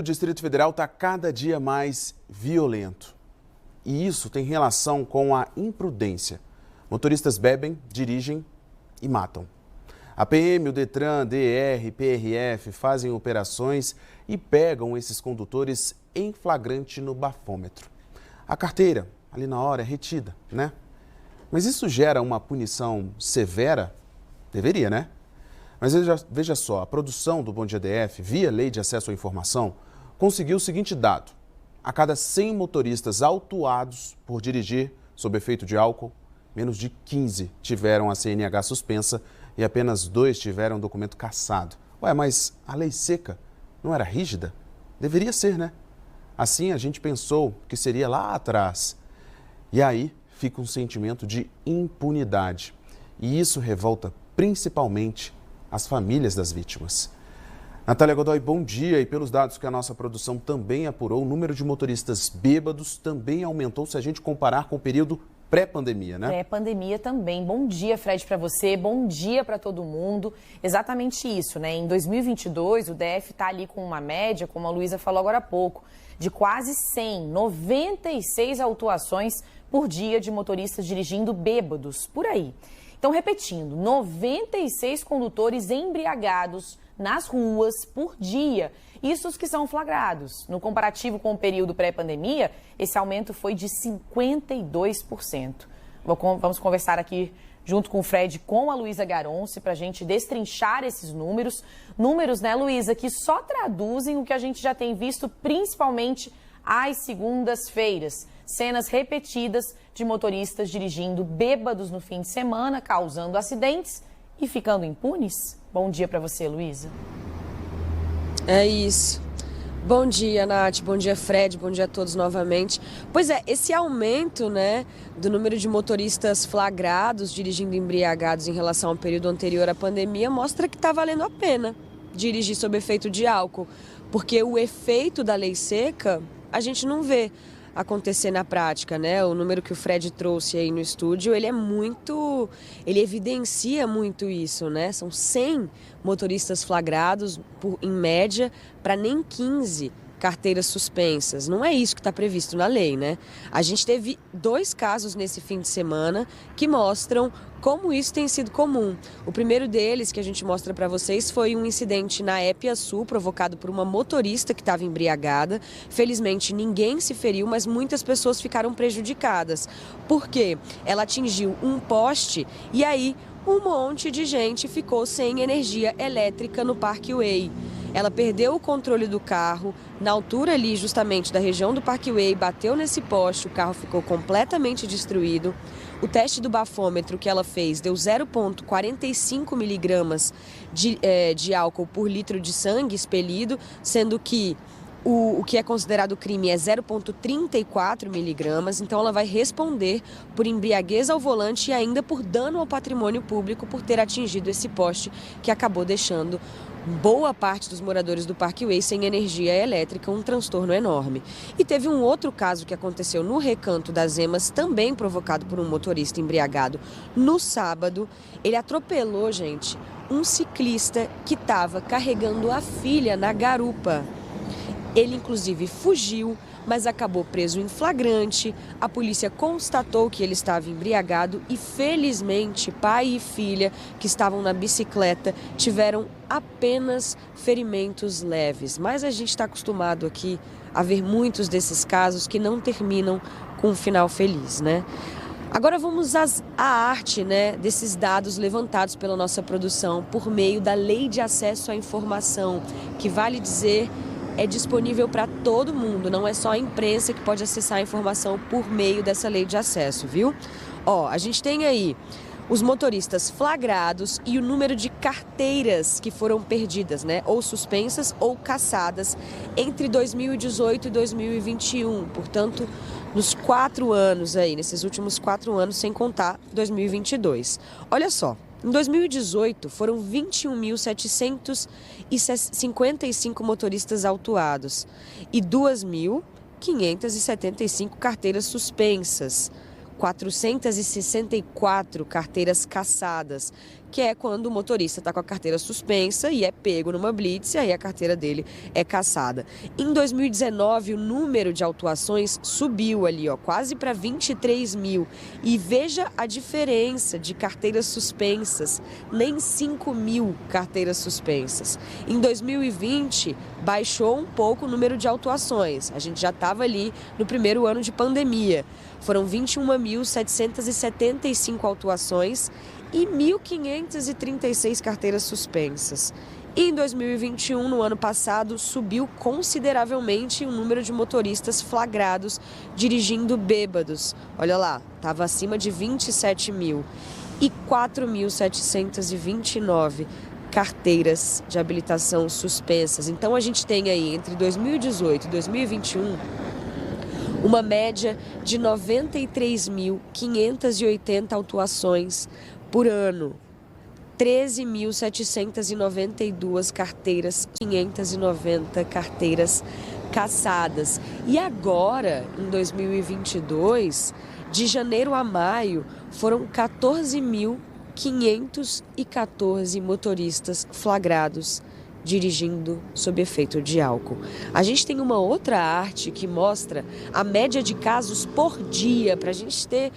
O Distrito Federal está cada dia mais violento. E isso tem relação com a imprudência. Motoristas bebem, dirigem e matam. A PM, o Detran, DR, PRF fazem operações e pegam esses condutores em flagrante no bafômetro. A carteira, ali na hora, é retida, né? Mas isso gera uma punição severa? Deveria, né? Mas veja só, a produção do Bom Dia DF, via Lei de Acesso à Informação, conseguiu o seguinte dado: a cada 100 motoristas autuados por dirigir sob efeito de álcool, menos de 15 tiveram a CNH suspensa e apenas 2 tiveram o documento cassado. Ué, mas a lei seca não era rígida? Deveria ser, né? Assim a gente pensou que seria lá atrás. E aí fica um sentimento de impunidade. E isso revolta principalmente as famílias das vítimas. Natália Godoy, bom dia. E pelos dados que a nossa produção também apurou, o número de motoristas bêbados também aumentou se a gente comparar com o período pré-pandemia, né? Pré-pandemia também. Bom dia, Fred, para você. Bom dia para todo mundo. Exatamente isso, né? Em 2022, o DF está ali com uma média, como a Luísa falou agora há pouco, de quase 96 autuações por dia de motoristas dirigindo bêbados, por aí. Então, repetindo, 96 condutores embriagados nas ruas por dia. Isso os que são flagrados. No comparativo com o período pré-pandemia, esse aumento foi de 52%. Vamos conversar aqui junto com o Fred, com a Luísa Garonce, para a gente destrinchar esses números. Números, né, Luísa, que só traduzem o que a gente já tem visto, principalmente às segundas-feiras. Cenas repetidas de motoristas dirigindo bêbados no fim de semana, causando acidentes e ficando impunes. Bom dia para você, Luísa. É isso. Bom dia, Nath. Bom dia, Fred. Bom dia a todos novamente. Pois é, esse aumento, né, do número de motoristas flagrados dirigindo embriagados em relação ao período anterior à pandemia mostra que está valendo a pena dirigir sob efeito de álcool, porque o efeito da lei seca a gente não vê acontecer na prática, né? O número que o Fred trouxe aí no estúdio, ele evidencia muito isso, né? São 100 motoristas flagrados, em média, para nem 15 carteiras suspensas. Não é isso que está previsto na lei, né? A gente teve 2 casos nesse fim de semana que mostram como isso tem sido comum. O primeiro deles, que a gente mostra para vocês, foi um incidente na Épia Sul, provocado por uma motorista que estava embriagada. Felizmente, ninguém se feriu, mas muitas pessoas ficaram prejudicadas. Por quê? Ela atingiu um poste e aí um monte de gente ficou sem energia elétrica no Parkway. Ela perdeu o controle do carro, na altura ali justamente da região do Parkway, bateu nesse poste, o carro ficou completamente destruído. O teste do bafômetro que ela fez deu 0,45 miligramas de álcool por litro de sangue expelido, sendo que o que é considerado crime é 0,34 miligramas, então ela vai responder por embriaguez ao volante e ainda por dano ao patrimônio público por ter atingido esse poste que acabou deixando boa parte dos moradores do Parkway sem energia elétrica, um transtorno enorme. E teve um outro caso que aconteceu no Recanto das Emas, também provocado por um motorista embriagado. No sábado, ele atropelou, gente, um ciclista que estava carregando a filha na garupa. Ele, inclusive, fugiu, mas acabou preso em flagrante. A polícia constatou que ele estava embriagado e, felizmente, pai e filha que estavam na bicicleta tiveram apenas ferimentos leves. Mas a gente está acostumado aqui a ver muitos desses casos que não terminam com um final feliz, né? Agora vamos à arte, né, desses dados levantados pela nossa produção por meio da Lei de Acesso à Informação, que vale dizer é disponível para todo mundo, não é só a imprensa que pode acessar a informação por meio dessa lei de acesso, viu? Ó, a gente tem aí os motoristas flagrados e o número de carteiras que foram perdidas, né? Ou suspensas ou cassadas entre 2018 e 2021, portanto, nos 4 anos aí, nesses últimos 4 anos, sem contar 2022. Olha só. Em 2018, foram 21.755 motoristas autuados e 2.575 carteiras suspensas, 464 carteiras cassadas, que é quando o motorista está com a carteira suspensa e é pego numa blitz, e aí a carteira dele é cassada. Em 2019, o número de autuações subiu ali, quase para 23 mil. E veja a diferença de carteiras suspensas, nem 5 mil carteiras suspensas. Em 2020, baixou um pouco o número de autuações. A gente já estava ali no primeiro ano de pandemia. Foram 21.775 autuações e 1.536 carteiras suspensas. E em 2021, no ano passado, subiu consideravelmente o número de motoristas flagrados dirigindo bêbados. Olha lá, estava acima de 27 mil. E 4.729 carteiras de habilitação suspensas. Então a gente tem aí, entre 2018 e 2021, uma média de 93.580 autuações por ano. 13.792 carteiras, 590 carteiras cassadas. E agora, em 2022, de janeiro a maio, foram 14.514 motoristas flagrados dirigindo sob efeito de álcool. A gente tem uma outra arte que mostra a média de casos por dia, para a gente ter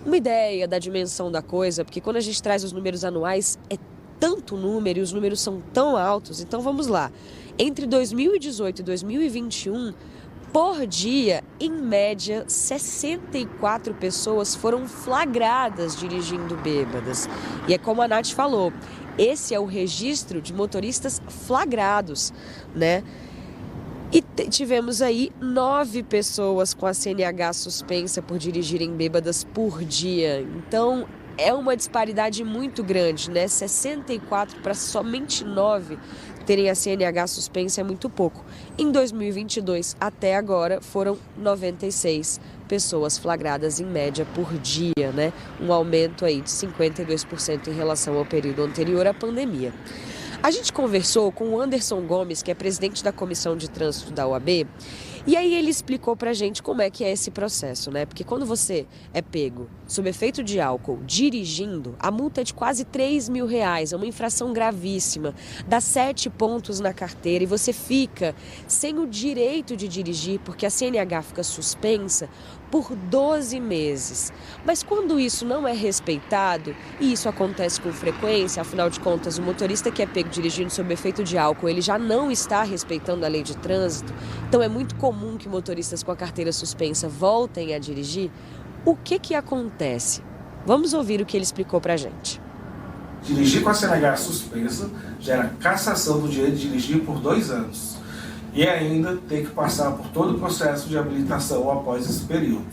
uma ideia da dimensão da coisa, porque quando a gente traz os números anuais, é tanto número e os números são tão altos. Então vamos lá. Entre 2018 e 2021, por dia, em média, 64 pessoas foram flagradas dirigindo bêbadas. E é como a Nath falou, esse é o registro de motoristas flagrados, né? E tivemos aí 9 pessoas com a CNH suspensa por dirigirem bêbadas por dia. Então, é uma disparidade muito grande, né? 64 para somente 9 terem a CNH suspensa é muito pouco. Em 2022, até agora, foram 96 pessoas flagradas em média por dia, né? Um aumento aí de 52% em relação ao período anterior à pandemia. A gente conversou com o Anderson Gomes, que é presidente da Comissão de Trânsito da OAB, e aí ele explicou pra gente como é que é esse processo, né? Porque quando você é pego sob efeito de álcool dirigindo, a multa é de quase R$3.000, é uma infração gravíssima, dá 7 pontos na carteira e você fica sem o direito de dirigir, porque a CNH fica suspensa por 12 meses. Mas quando isso não é respeitado, e isso acontece com frequência, afinal de contas, o motorista que é pego dirigindo sob efeito de álcool, ele já não está respeitando a lei de trânsito, então é muito comum que motoristas com a carteira suspensa voltem a dirigir. O que acontece? Vamos ouvir o que ele explicou pra gente. Dirigir com a CNH suspensa gera cassação do direito de dirigir por 2 anos. E ainda tem que passar por todo o processo de habilitação após esse período.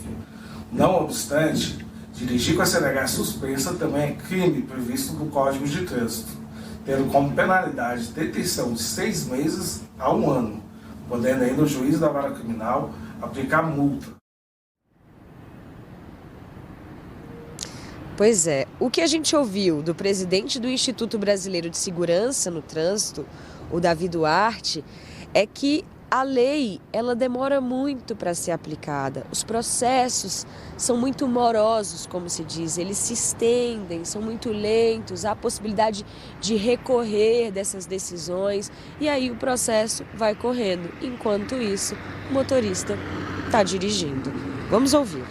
Não obstante, dirigir com a CNH suspensa também é crime previsto no Código de Trânsito, tendo como penalidade detenção de 6 meses a 1 ano, podendo ainda o juiz da vara criminal aplicar multa. Pois é, o que a gente ouviu do presidente do Instituto Brasileiro de Segurança no Trânsito, o Davi Duarte, é que a lei, ela demora muito para ser aplicada. Os processos são muito morosos, como se diz, eles se estendem, são muito lentos, há a possibilidade de recorrer dessas decisões e aí o processo vai correndo. Enquanto isso, o motorista está dirigindo. Vamos ouvir.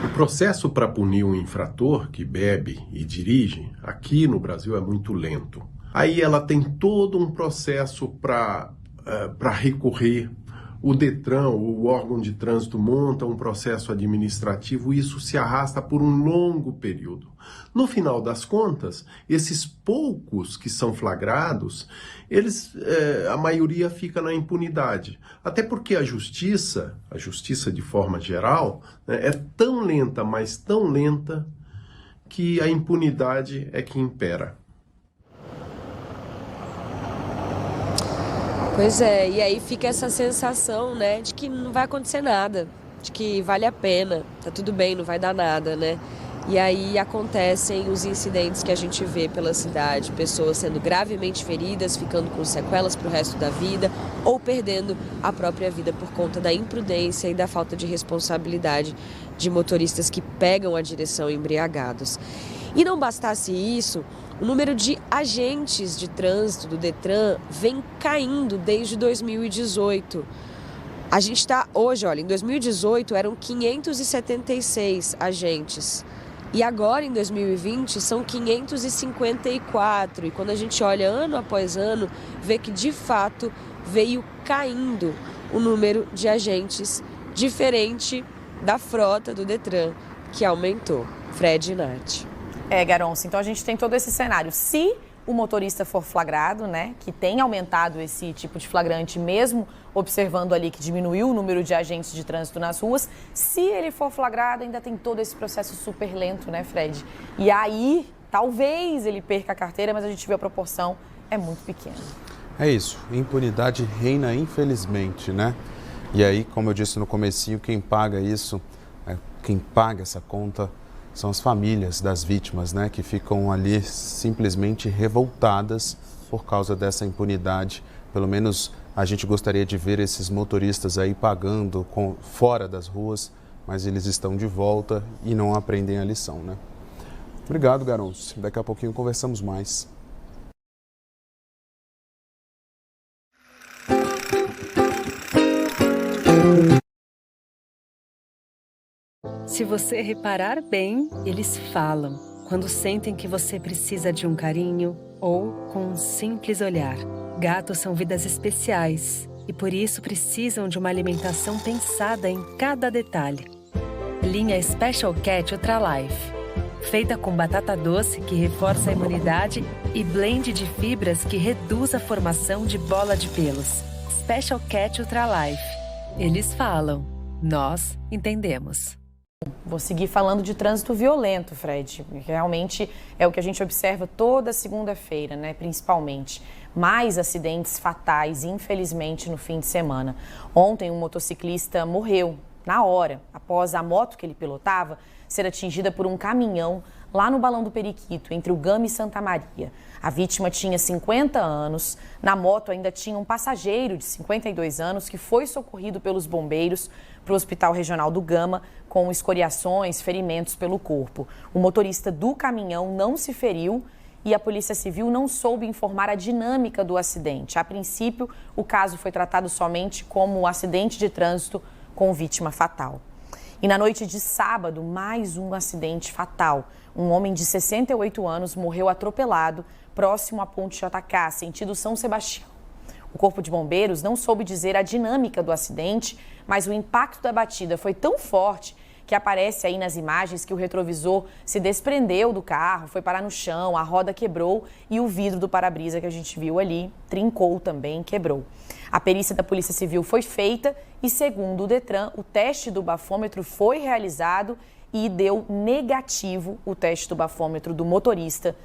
O processo para punir um infrator que bebe e dirige, aqui no Brasil é muito lento. Aí ela tem todo um processo para recorrer. O Detran, o órgão de trânsito, monta um processo administrativo e isso se arrasta por um longo período. No final das contas, esses poucos que são flagrados, a maioria fica na impunidade. Até porque a justiça de forma geral, né, é tão lenta, mas tão lenta, que a impunidade é que impera. Pois é, e aí fica essa sensação, né, de que não vai acontecer nada, de que vale a pena, tá tudo bem, não vai dar nada, né? E aí acontecem os incidentes que a gente vê pela cidade, pessoas sendo gravemente feridas, ficando com sequelas pro resto da vida ou perdendo a própria vida por conta da imprudência e da falta de responsabilidade de motoristas que pegam a direção embriagados. E não bastasse isso, o número de agentes de trânsito do Detran vem caindo desde 2018. A gente está hoje, olha, em 2018 eram 576 agentes. E agora, em 2020, são 554. E quando a gente olha ano após ano, vê que, de fato, veio caindo o número de agentes, diferente da frota do Detran, que aumentou. Fred e Nath. Garonce, então a gente tem todo esse cenário. Se o motorista for flagrado, né, que tem aumentado esse tipo de flagrante, mesmo observando ali que diminuiu o número de agentes de trânsito nas ruas, se ele for flagrado, ainda tem todo esse processo super lento, né, Fred? E aí, talvez ele perca a carteira, mas a gente vê a proporção é muito pequena. É isso, impunidade reina, infelizmente, né? E aí, como eu disse no comecinho, quem paga isso, quem paga essa conta são as famílias das vítimas, né? Que ficam ali simplesmente revoltadas por causa dessa impunidade. Pelo menos a gente gostaria de ver esses motoristas aí pagando fora das ruas, mas eles estão de volta e não aprendem a lição, né? Obrigado, Garonce. Daqui a pouquinho conversamos mais. Se você reparar bem, eles falam quando sentem que você precisa de um carinho ou com um simples olhar. Gatos são vidas especiais e por isso precisam de uma alimentação pensada em cada detalhe. Linha Special Cat Ultra Life. Feita com batata doce que reforça a imunidade e blend de fibras que reduz a formação de bola de pelos. Special Cat Ultra Life. Eles falam, nós entendemos. Vou seguir falando de trânsito violento, Fred. Realmente é o que a gente observa toda segunda-feira, né? Principalmente. Mais acidentes fatais, infelizmente, no fim de semana. Ontem, um motociclista morreu na hora, após a moto que ele pilotava ser atingida por um caminhão lá no Balão do Periquito, entre o Gama e Santa Maria. A vítima tinha 50 anos, na moto ainda tinha um passageiro de 52 anos que foi socorrido pelos bombeiros para o Hospital Regional do Gama com escoriações, ferimentos pelo corpo. O motorista do caminhão não se feriu e a Polícia Civil não soube informar a dinâmica do acidente. A princípio, o caso foi tratado somente como um acidente de trânsito com vítima fatal. E na noite de sábado, mais um acidente fatal. Um homem de 68 anos morreu atropelado próximo à Ponte JK, sentido São Sebastião. O Corpo de Bombeiros não soube dizer a dinâmica do acidente, mas o impacto da batida foi tão forte que aparece aí nas imagens que o retrovisor se desprendeu do carro, foi parar no chão, a roda quebrou e o vidro do para-brisa que a gente viu ali trincou também, quebrou. A perícia da Polícia Civil foi feita e, segundo o Detran, o teste do bafômetro foi realizado e deu negativo o teste do bafômetro do motorista